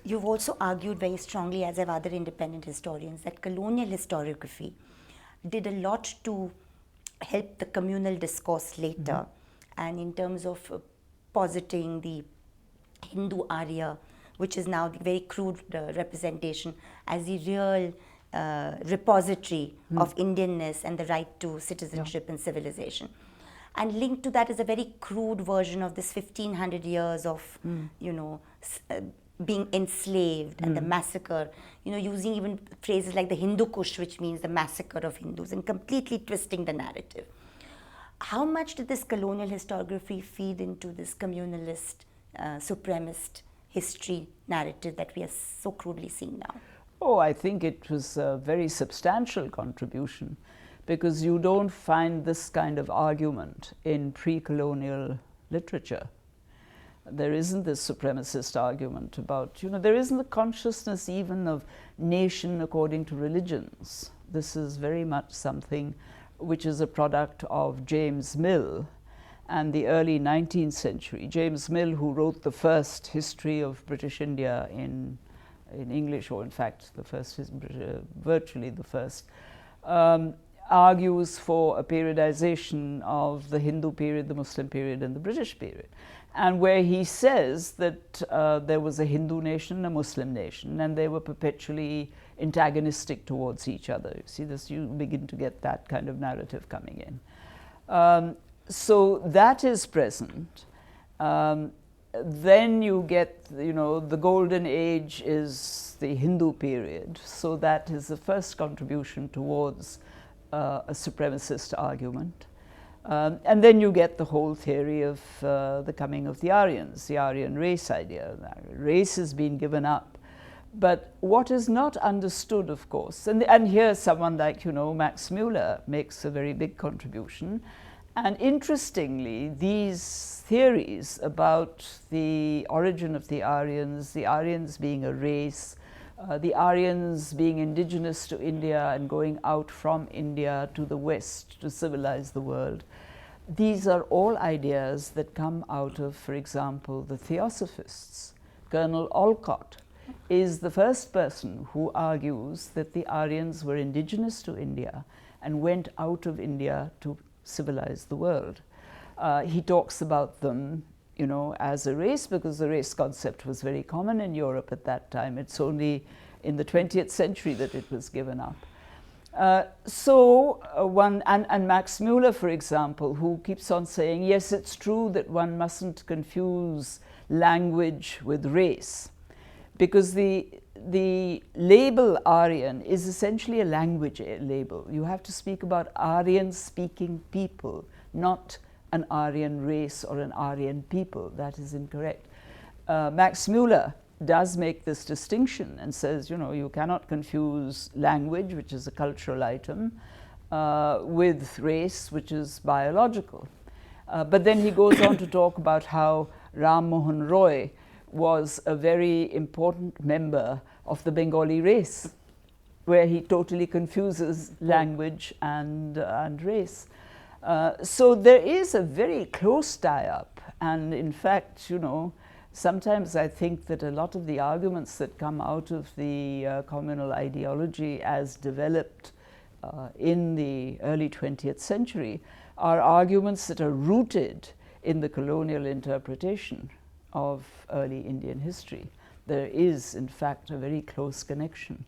You've also argued very strongly, as have other independent historians, that colonial historiography did a lot to help the communal discourse later, and in terms of positing the Hindu Arya, which is now the very crude representation, as the real repository of Indianness and the right to citizenship and civilization. And linked to that is a very crude version of this 1500 years of, being enslaved and the massacre, using even phrases like the Hindu Kush, which means the massacre of Hindus, and completely twisting the narrative. How much did this colonial historiography feed into this communalist, supremacist history narrative that we are so crudely seeing now? Oh, I think it was a very substantial contribution, because you don't find this kind of argument in pre-colonial literature. There isn't this supremacist argument about, there isn't the consciousness even of nation according to religions. This is very much something which is a product of James Mill and the early 19th century. James Mill, who wrote the first history of British India in English, or in fact the first, virtually the first, argues for a periodization of the Hindu period, the Muslim period, and the British period. And where he says that there was a Hindu nation, a Muslim nation, and they were perpetually antagonistic towards each other. You see this, you begin to get that kind of narrative coming in. So that is present. Then you get, the golden age is the Hindu period. So that is the first contribution towards a supremacist argument. And then you get the whole theory of the coming of the Aryans, the Aryan race idea. Race has been given up. But what is not understood, of course, and here someone like, Max Muller makes a very big contribution. And interestingly, these theories about the origin of the Aryans being a race, the Aryans being indigenous to India and going out from India to the West to civilize the world. These are all ideas that come out of, for example, the Theosophists. Colonel Olcott is the first person who argues that the Aryans were indigenous to India and went out of India to civilize the world. He talks about them as a race, because the race concept was very common in Europe at that time. It's only in the 20th century that it was given up. And Max Muller, for example, who keeps on saying, yes, it's true that one mustn't confuse language with race, because the label Aryan is essentially a language label. You have to speak about Aryan-speaking people, not an Aryan race or an Aryan people. That is incorrect. Max Muller does make this distinction and says, you cannot confuse language, which is a cultural item, with race, which is biological. But then he goes on to talk about how Ram Mohan Roy was a very important member of the Bengali race, where he totally confuses language and race. So there is a very close tie-up, and in fact, sometimes I think that a lot of the arguments that come out of the communal ideology as developed in the early 20th century are arguments that are rooted in the colonial interpretation of early Indian history. There is, in fact, a very close connection.